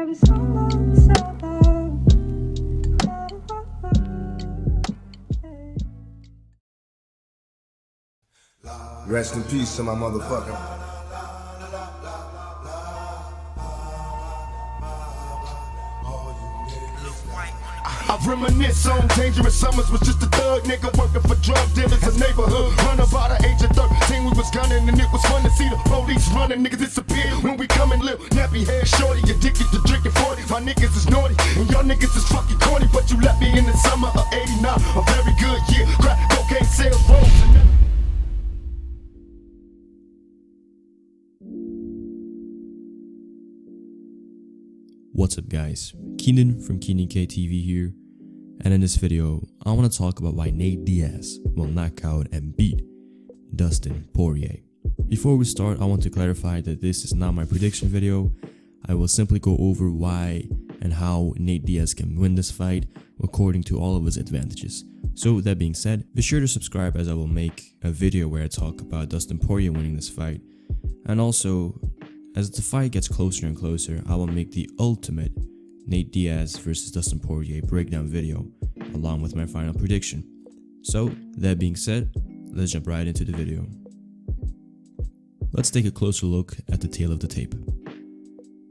Rest in peace to my motherfucker. I reminisce on dangerous summers, was just a thug nigga working for drug dealers in neighborhood. Run about the age of 13, we was gunning and it was fun to see the police running. Niggas disappear when we come and live. Nappy hair shorty, addicted to drinking 40. My niggas is naughty and y'all niggas is fucking corny. But you left me in the summer of 89, a very good year. Crack cocaine sales rose. What's up guys, Kenan from kenanK TV here, and in this video I want to talk about why Nate Diaz will knock out and beat Dustin Poirier. Before we start, I want to clarify that this is not my prediction video. I will simply go over why and how Nate Diaz can win this fight according to all of his advantages. So with that being said, be sure to subscribe as I will make a video where I talk about Dustin Poirier winning this fight, and also as the fight gets closer and closer, I will make the ultimate Nate Diaz versus Dustin Poirier breakdown video along with my final prediction. So that being said, let's jump right into the video. Let's take a closer look at the tail of the tape.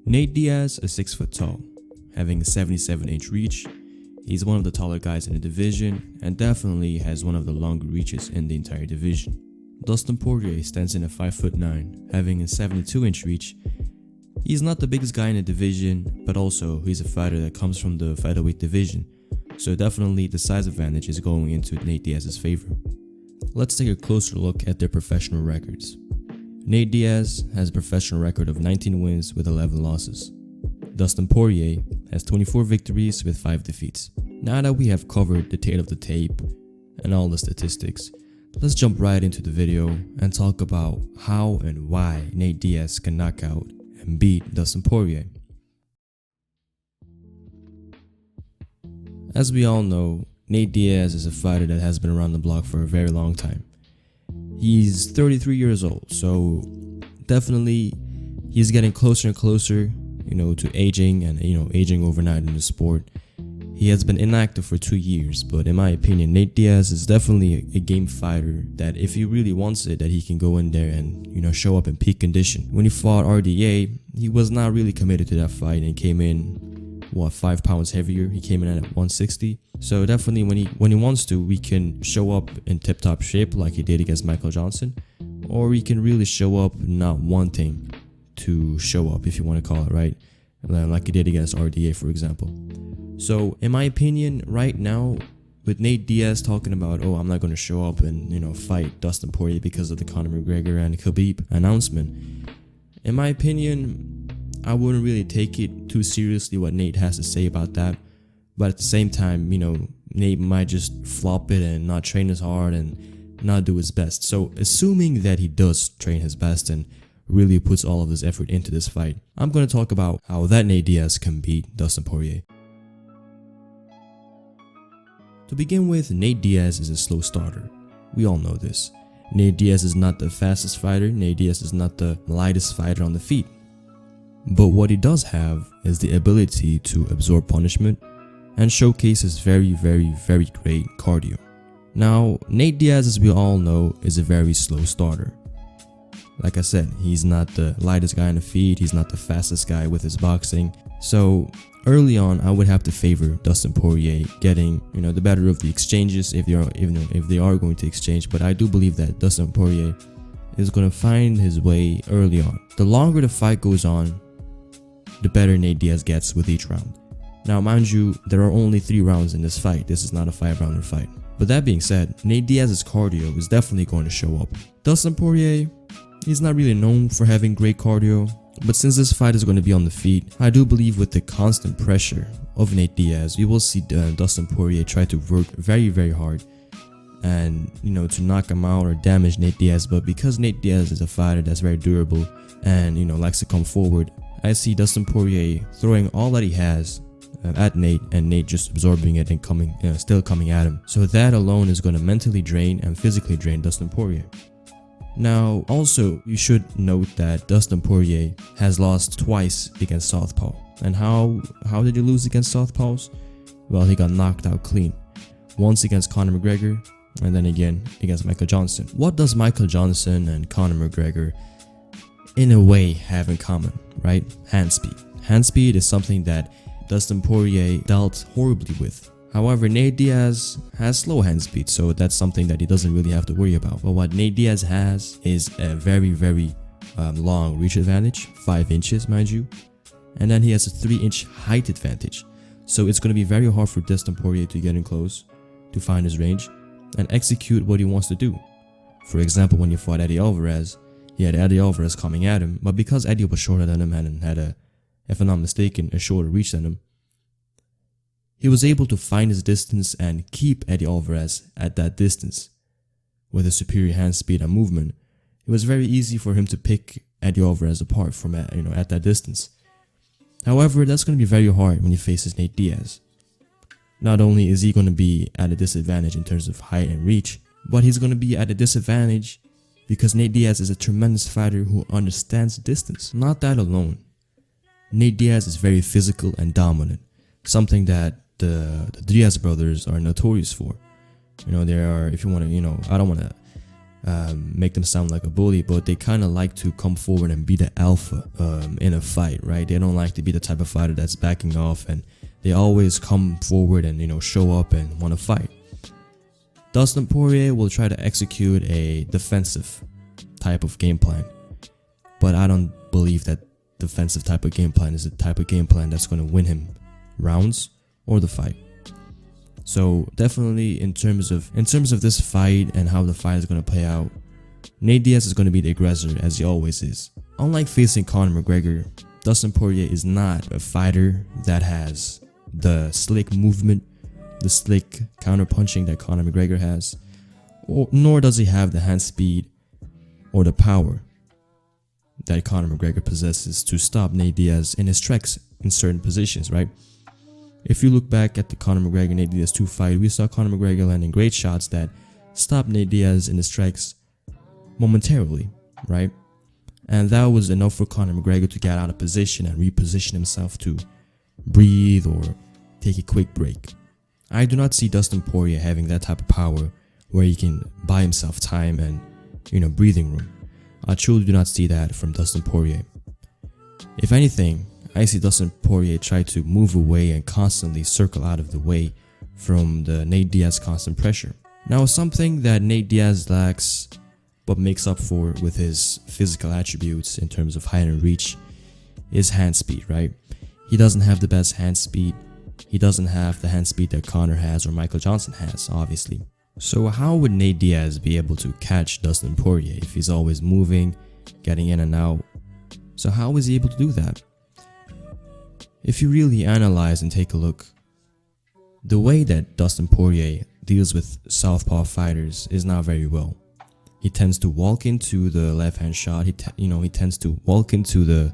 Nate Diaz is 6 foot tall, having a 77-inch reach. He's one of the taller guys in the division and definitely has one of the longer reaches in the entire division. Dustin Poirier stands in at 5'9", having a 72-inch reach. He's not the biggest guy in the division, but also he's a fighter that comes from the featherweight division, so definitely the size advantage is going into Nate Diaz's favor. Let's take a closer look at their professional records. Nate Diaz has a professional record of 19 wins with 11 losses. Dustin Poirier has 24 victories with 5 defeats. Now that we have covered the tail of the tape and all the statistics, let's jump right into the video and talk about how and why Nate Diaz can knock out and beat Dustin Poirier. As we all know, Nate Diaz is a fighter that has been around the block for a very long time. He's 33 years old, so definitely he's getting closer and closer, to aging and, aging overnight in the sport. He has been inactive for 2 years, but in my opinion, Nate Diaz is definitely a game fighter that if he really wants it, that he can go in there and, show up in peak condition. When he fought RDA, he was not really committed to that fight and came in, 5 pounds heavier. He came in at 160. So definitely when he wants to, we can show up in tip-top shape like he did against Michael Johnson, or he can really show up not wanting to show up, if you want to call it, right? Like he did against RDA, for example. So in my opinion, right now, with Nate Diaz talking about, I'm not going to show up and, fight Dustin Poirier because of the Conor McGregor and Khabib announcement, in my opinion, I wouldn't really take it too seriously what Nate has to say about that. But at the same time, Nate might just flop it and not train as hard and not do his best. So assuming that he does train his best and really puts all of his effort into this fight, I'm going to talk about how that Nate Diaz can beat Dustin Poirier. To begin with, Nate Diaz is a slow starter. We all know this. Nate Diaz is not the fastest fighter. Nate Diaz is not the lightest fighter on the feet. But what he does have is the ability to absorb punishment and showcase his very, very, very great cardio. Now, Nate Diaz, as we all know, is a very slow starter. Like I said, he's not the lightest guy on the feet. He's not the fastest guy with his boxing. So early on, I would have to favor Dustin Poirier getting, the better of the exchanges if they are going to exchange. But I do believe that Dustin Poirier is going to find his way early on. The longer the fight goes on, the better Nate Diaz gets with each round. Now, mind you, there are only 3 rounds in this fight. This is not a 5-rounder fight. But that being said, Nate Diaz's cardio is definitely going to show up. Dustin Poirier, he's not really known for having great cardio. But since this fight is going to be on the feet, I do believe with the constant pressure of Nate Diaz, we will see Dustin Poirier try to work very, very hard and, to knock him out or damage Nate Diaz. But because Nate Diaz is a fighter that's very durable and, likes to come forward, I see Dustin Poirier throwing all that he has at Nate and Nate just absorbing it and still coming at him. So that alone is going to mentally drain and physically drain Dustin Poirier. Now, also, you should note that Dustin Poirier has lost twice against Southpaw. And how did he lose against Southpaws? Well, he got knocked out clean. Once against Conor McGregor, and then again against Michael Johnson. What does Michael Johnson and Conor McGregor in a way have in common, right? Hand speed. Hand speed is something that Dustin Poirier dealt horribly with. However, Nate Diaz has slow hand speed, so that's something that he doesn't really have to worry about. But what Nate Diaz has is a very, very long reach advantage, 5 inches, mind you. And then he has a 3-inch height advantage. So it's going to be very hard for Dustin Poirier to get in close, to find his range, and execute what he wants to do. For example, when he fought Eddie Alvarez, he had Eddie Alvarez coming at him, but because Eddie was shorter than him and had a, if I'm not mistaken, a shorter reach than him, he was able to find his distance and keep Eddie Alvarez at that distance. With his superior hand speed and movement, it was very easy for him to pick Eddie Alvarez apart from at that distance. However, that's going to be very hard when he faces Nate Diaz. Not only is he going to be at a disadvantage in terms of height and reach, but he's going to be at a disadvantage because Nate Diaz is a tremendous fighter who understands distance. Not that alone, Nate Diaz is very physical and dominant, something that the Diaz brothers are notorious for. They are, if you want to, I don't want to make them sound like a bully, but they kind of like to come forward and be the alpha in a fight, right? They don't like to be the type of fighter that's backing off, and they always come forward and show up and want to fight. Dustin Poirier will try to execute a defensive type of game plan, but I don't believe that defensive type of game plan is the type of game plan that's going to win him rounds or the fight. So definitely in terms of this fight and how the fight is going to play out, Nate Diaz is going to be the aggressor, as he always is. Unlike facing Conor McGregor, Dustin Poirier is not a fighter that has the slick movement, the slick counter-punching that Conor McGregor has, nor does he have the hand speed or the power that Conor McGregor possesses to stop Nate Diaz in his tracks in certain positions, right? If you look back at the Conor McGregor-Nate Diaz 2 fight, we saw Conor McGregor landing great shots that stopped Nate Diaz in his tracks momentarily, right? And that was enough for Conor McGregor to get out of position and reposition himself to breathe or take a quick break. I do not see Dustin Poirier having that type of power where he can buy himself time and, breathing room. I truly do not see that from Dustin Poirier. If anything, I see Dustin Poirier try to move away and constantly circle out of the way from the Nate Diaz constant pressure. Now, something that Nate Diaz lacks but makes up for with his physical attributes in terms of height and reach is hand speed, right? He doesn't have the best hand speed. He doesn't have the hand speed that Conor has or Michael Johnson has, obviously. So how would Nate Diaz be able to catch Dustin Poirier if he's always moving, getting in and out? So how is he able to do that? If you really analyze and take a look, the way that Dustin Poirier deals with southpaw fighters is not very well. He tends to walk into the left-hand shot. He tends to walk into the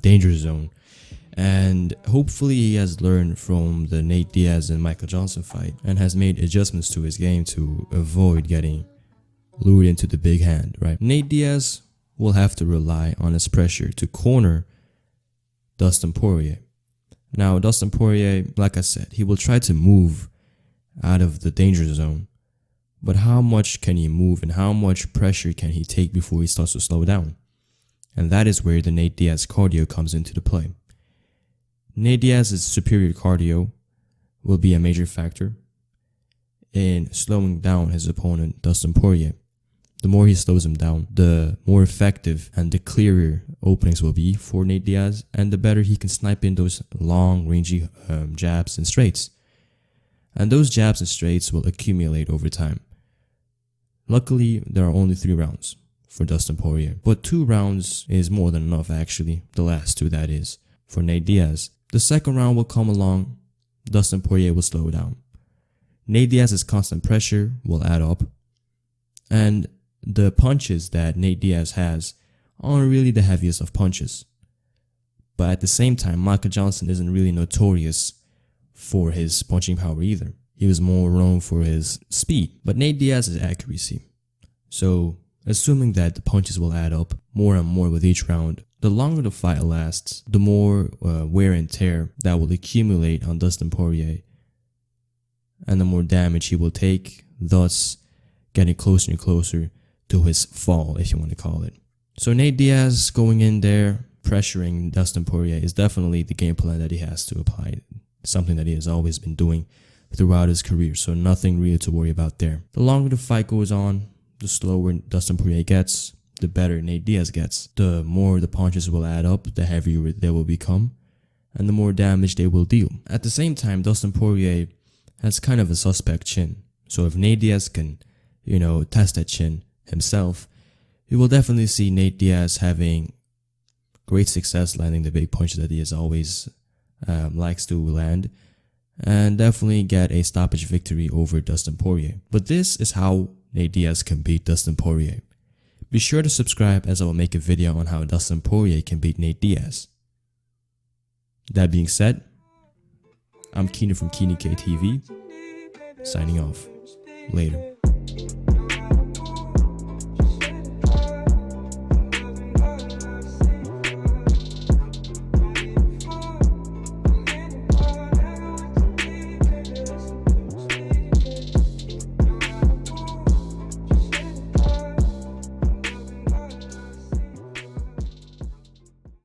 danger zone. And hopefully he has learned from the Nate Diaz and Michael Johnson fight and has made adjustments to his game to avoid getting lured into the big hand, right? Nate Diaz will have to rely on his pressure to corner Dustin Poirier. Now, Dustin Poirier, like I said, he will try to move out of the danger zone. But how much can he move and how much pressure can he take before he starts to slow down? And that is where the Nate Diaz cardio comes into the play. Nate Diaz's superior cardio will be a major factor in slowing down his opponent, Dustin Poirier. The more he slows him down, the more effective and the clearer openings will be for Nate Diaz, and the better he can snipe in those long, rangy jabs and straights. And those jabs and straights will accumulate over time. Luckily, there are only 3 rounds for Dustin Poirier, but 2 rounds is more than enough actually, the last 2 that is, for Nate Diaz. The second round will come along, Dustin Poirier will slow down. Nate Diaz's constant pressure will add up, and the punches that Nate Diaz has aren't really the heaviest of punches. But at the same time, Michael Johnson isn't really notorious for his punching power either. He was more known for his speed, but Nate Diaz's accuracy. So assuming that the punches will add up more and more with each round, the longer the fight lasts, the more wear and tear that will accumulate on Dustin Poirier, and the more damage he will take, thus getting closer and closer to his fall, if you want to call it. So Nate Diaz going in there, pressuring Dustin Poirier is definitely the game plan that he has to apply. Something that he has always been doing throughout his career, so nothing really to worry about there. The longer the fight goes on, the slower Dustin Poirier gets, the better Nate Diaz gets. The more the punches will add up, the heavier they will become, and the more damage they will deal. At the same time, Dustin Poirier has kind of a suspect chin. So if Nate Diaz can, test that chin himself, you will definitely see Nate Diaz having great success landing the big punches that he has always likes to land, and definitely get a stoppage victory over Dustin Poirier. But this is how Nate Diaz can beat Dustin Poirier. Be sure to subscribe, as I will make a video on how Dustin Poirier can beat Nate Diaz. That being said, I'm kenanK from kenanK TV, signing off. Later.